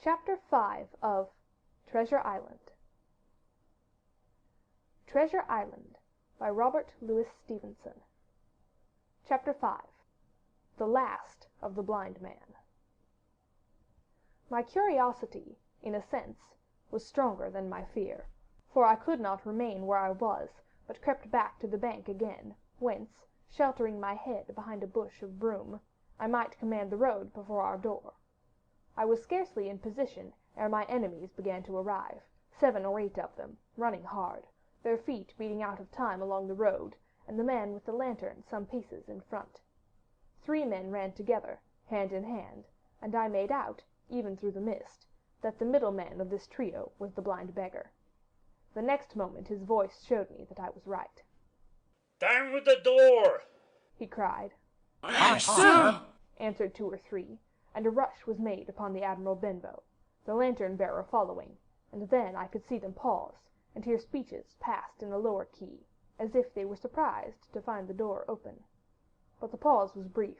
Chapter 5 of Treasure Island. Treasure Island by Robert Louis Stevenson. Chapter 5. The Last of the Blind Man. My curiosity, in a sense, was stronger than my fear, for I could not remain where I was, but crept back to the bank again, whence, sheltering my head behind a bush of broom, I might command the road before our door. I was scarcely in position ere my enemies began to arrive, 7 or 8 of them, running hard, their feet beating out of time along the road, and the man with the lantern some paces in front. 3 men ran together, hand in hand, and I made out, even through the mist, that the middle man of this trio was the blind beggar. The next moment his voice showed me that I was right. "Down with the door!" he cried. "Aye, sir!" answered 2 or 3, and a rush was made upon the Admiral Benbow, the lantern-bearer following, and then I could see them pause, and hear speeches passed in a lower key, as if they were surprised to find the door open. But the pause was brief,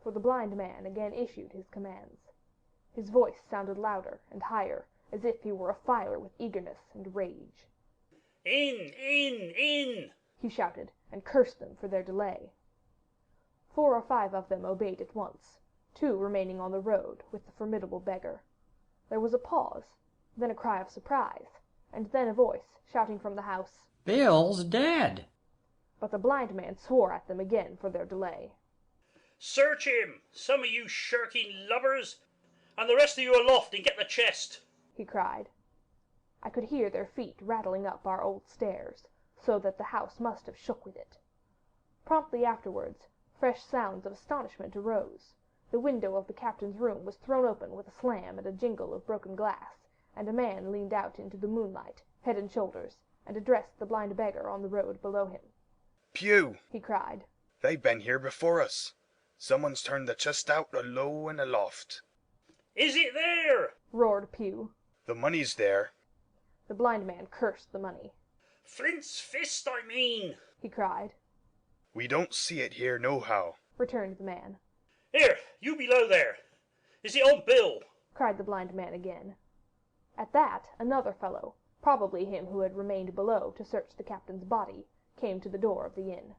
for the blind man again issued his commands. His voice sounded louder and higher, as if he were afire with eagerness and rage. In! He shouted, and cursed them for their delay. 4 or 5 of them obeyed at once, 2 remaining on the road with the formidable beggar. There was a pause, then a cry of surprise, and then a voice shouting from the house, "Bill's dead!" But the blind man swore at them again for their delay. "Search him, some of you shirking lubbers, and the rest of you aloft and get the chest!" he cried. I could hear their feet rattling up our old stairs, so that the house must have shook with it. Promptly afterwards, fresh sounds of astonishment arose. The window of the captain's room was thrown open with a slam and a jingle of broken glass, and a man leaned out into the moonlight, head and shoulders, and addressed the blind beggar on the road below him. "Pew!" he cried. "They've been here before us. Someone's turned the chest out alow and aloft." "Is it there?" roared Pew. "The money's there." The blind man cursed the money. "Flint's fist, I mean!" he cried. "We don't see it here nohow," returned the man. "Here, you below there. Is it on Bill?" cried the blind man again. At that, another fellow, probably him who had remained below to search the captain's body, came to the door of the inn.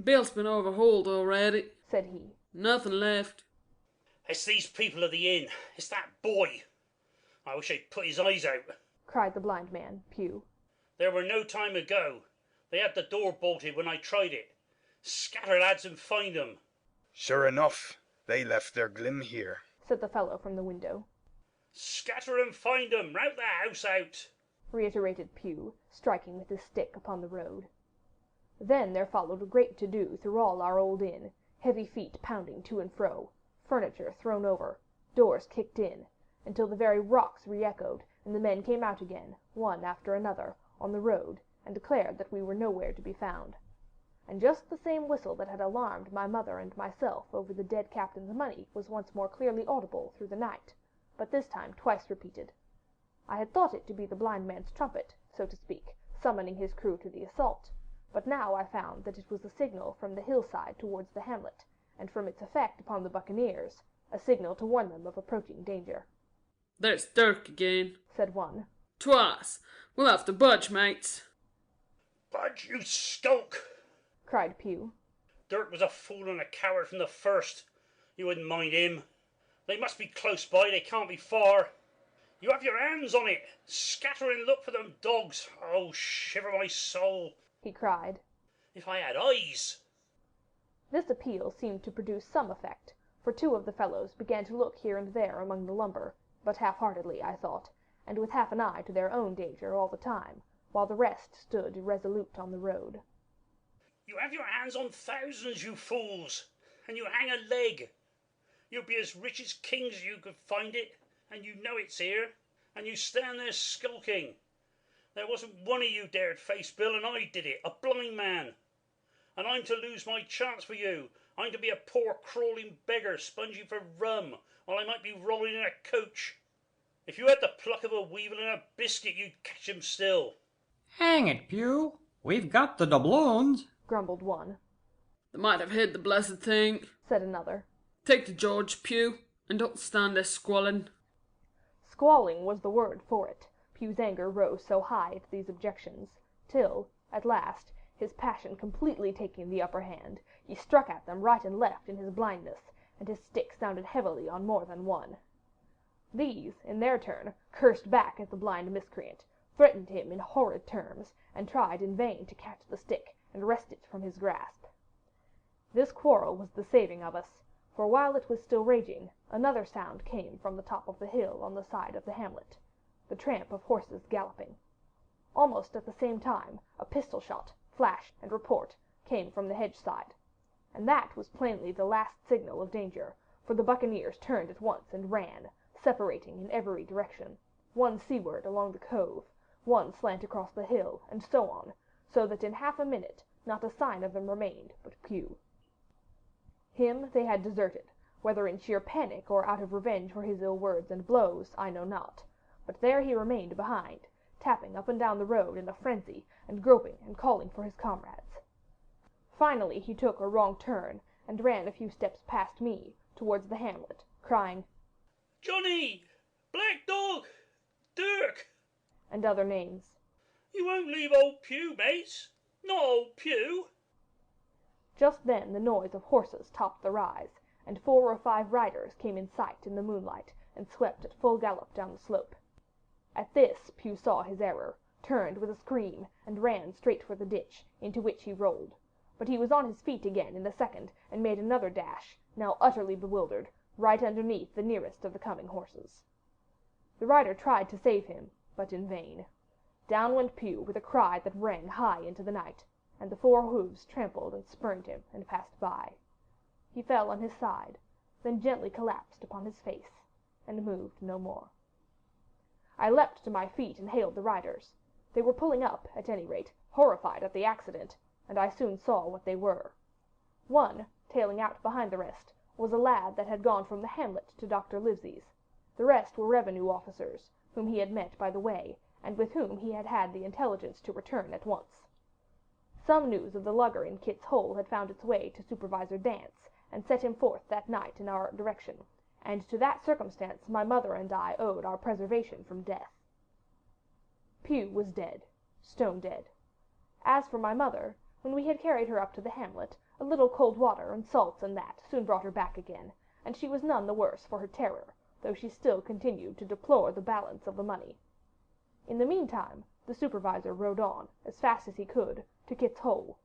"Bill's been overhauled already," said he. "Nothing left." "It's these people of the inn. It's that boy. I wish they'd put his eyes out," cried the blind man, Pew. "There were no time ago. They had the door bolted when I tried it. Scatter, lads, and find them." "Sure enough, they left their glim here," said the fellow from the window. "Scatter and find them, rout the house out," reiterated Pew, striking with his stick upon the road. Then there followed a great to-do through all our old inn, heavy feet pounding to and fro, furniture thrown over, doors kicked in, until the very rocks re-echoed, and the men came out again, one after another, on the road, and declared that we were nowhere to be found. And just the same whistle that had alarmed my mother and myself over the dead captain's money was once more clearly audible through the night, but this time twice repeated. I had thought it to be the blind man's trumpet, so to speak, summoning his crew to the assault, but now I found that it was a signal from the hillside towards the hamlet, and from its effect upon the buccaneers, a signal to warn them of approaching danger. "There's Dirk again," said one. "Twice. We'll have to budge, mates." "Budge, you skulk!" cried Pew. "Dirk was a fool and a coward from the first. You wouldn't mind him. They must be close by, they can't be far. You have your hands on it. Scatter and look for them dogs. Oh, shiver my soul," he cried. "if I had eyes." This appeal seemed to produce some effect, for 2 of the fellows began to look here and there among the lumber, but half-heartedly, I thought, and with half an eye to their own danger all the time, while the rest stood irresolute on the road. "You have your hands on thousands, you fools, and you hang a leg. You'll be as rich as kings if you could find it, and you know it's here, and you stand there skulking. There wasn't one of you dared face Bill, and I did it, a blind man. And I'm to lose my chance for you. I'm to be a poor crawling beggar sponging for rum, while I might be rolling in a coach. If you had the pluck of a weevil in a biscuit, you'd catch him still." "Hang it, Pew, we've got the doubloons," grumbled one. "They might have hid the blessed thing," said another. "Take the George, Pew, and don't stand there squalling." Squalling was the word for it. Pugh's anger rose so high at these objections, till, at last, his passion completely taking the upper hand, he struck at them right and left in his blindness, and his stick sounded heavily on more than one. These, in their turn, cursed back at the blind miscreant, threatened him in horrid terms, and tried in vain to catch the stick and wrest it from his grasp. This quarrel was the saving of us, for while it was still raging, another sound came from the top of the hill on the side of the hamlet, the tramp of horses galloping. Almost at the same time, a pistol shot, flash, and report came from the hedge side, and that was plainly the last signal of danger, for the buccaneers turned at once and ran, separating in every direction, one seaward along the cove, one slant across the hill, and so on, so that in half a minute not a sign of them remained but Pugh. Him they had deserted, whether in sheer panic or out of revenge for his ill words and blows, I know not, but there he remained behind, tapping up and down the road in a frenzy, and groping and calling for his comrades. Finally he took a wrong turn, and ran a few steps past me, towards the hamlet, crying, "Johnny! Black Dog! Dirk!" and other names. "You won't leave old Pugh, mates? Not old Pugh?" Just then the noise of horses topped the rise, and 4 or 5 riders came in sight in the moonlight, and swept at full gallop down the slope. At this Pugh saw his error, turned with a scream, and ran straight for the ditch, into which he rolled. But he was on his feet again in a second, and made another dash, now utterly bewildered, right underneath the nearest of the coming horses. The rider tried to save him, but in vain. Down went Pugh with a cry that rang high into the night, and the 4 hoofs trampled and spurned him and passed by. He fell on his side, then gently collapsed upon his face, and moved no more. I leapt to my feet and hailed the riders. They were pulling up, at any rate, horrified at the accident, and I soon saw what they were. One, tailing out behind the rest, was a lad that had gone from the hamlet to Dr. Livesey's. The rest were revenue officers, whom he had met by the way, and with whom he had had the intelligence to return at once. Some news of the lugger in Kit's Hole had found its way to Supervisor Dance, and set him forth that night in our direction, and to that circumstance my mother and I owed our preservation from death. Pugh was dead, stone dead. As for my mother, when we had carried her up to the hamlet, a little cold water and salts and that soon brought her back again, and she was none the worse for her terror, though she still continued to deplore the balance of the money. In the meantime, the supervisor rode on, as fast as he could, to Kit's Hole,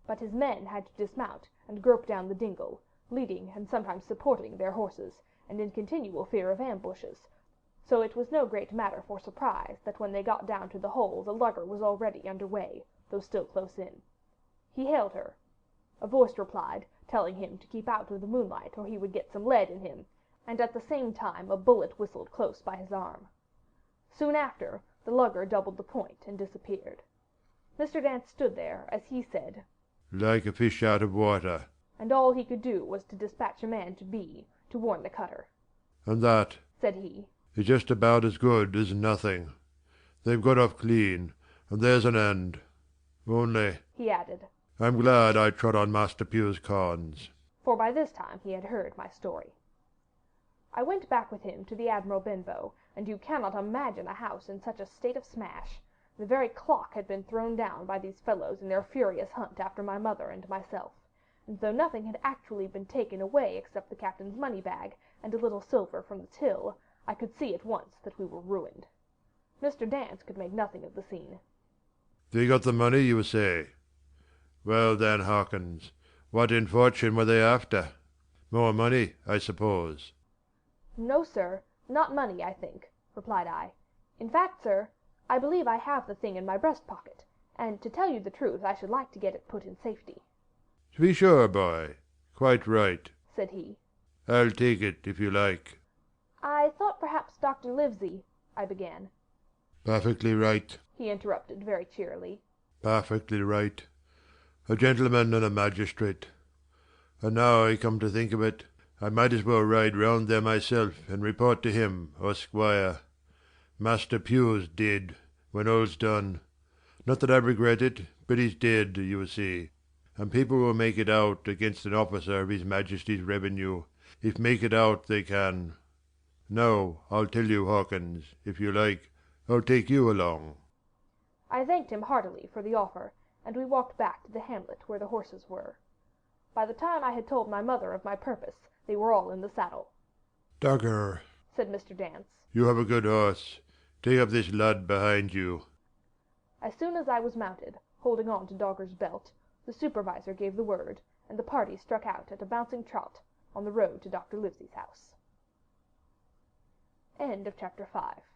but his men had to dismount and grope down the dingle, leading and sometimes supporting their horses, and in continual fear of ambushes, so it was no great matter for surprise that when they got down to the hole the lugger was already under way, though still close in. He hailed her. A voice replied, telling him to keep out of the moonlight or he would get some lead in him, and at the same time a bullet whistled close by his arm. Soon after, the lugger doubled the point and disappeared. Mr. Dance stood there, as he said, "Like a fish out of water," and all he could do was to dispatch a man to B, to warn the cutter. "And that," said he, "is just about as good as nothing. They've got off clean, and there's an end. Only," he added, "I'm glad I trod on Master Pugh's corns." For by this time he had heard my story. I went back with him to the Admiral Benbow, and you cannot imagine a house in such a state of smash. The very clock had been thrown down by these fellows in their furious hunt after my mother and myself, and though nothing had actually been taken away except the captain's money bag and a little silver from the till, I could see at once that we were ruined. Mr. Dance could make nothing of the scene. "They got the money, you say? Well then, Hawkins, what in fortune were they after? More money, I suppose?" "No, sir, not money, I think," replied I. "In fact, sir, I believe I have the thing in my breast pocket, and to tell you the truth I should like to get it put in safety." "To be sure, boy. Quite right," said he. "I'll take it, if you like." "I thought perhaps Dr. Livesey—" I began. "Perfectly right," he interrupted very cheerily. "Perfectly right. A gentleman and a magistrate. And now I come to think of it, I might as well ride round there myself and report to him, or Squire. Master Pugh's dead, when all's done. Not that I regret it, but he's dead, you see, and people will make it out against an officer of His Majesty's revenue, if make it out they can. Now, I'll tell you, Hawkins, if you like, I'll take you along." I thanked him heartily for the offer, and we walked back to the hamlet where the horses were. By the time I had told my mother of my purpose, they were all in the saddle. "Dogger," said Mr. Dance. "you have a good horse. Take up this lad behind you." As soon as I was mounted, holding on to Dogger's belt, the supervisor gave the word, and the party struck out at a bouncing trot on the road to Dr. Livesey's house. End of chapter 5.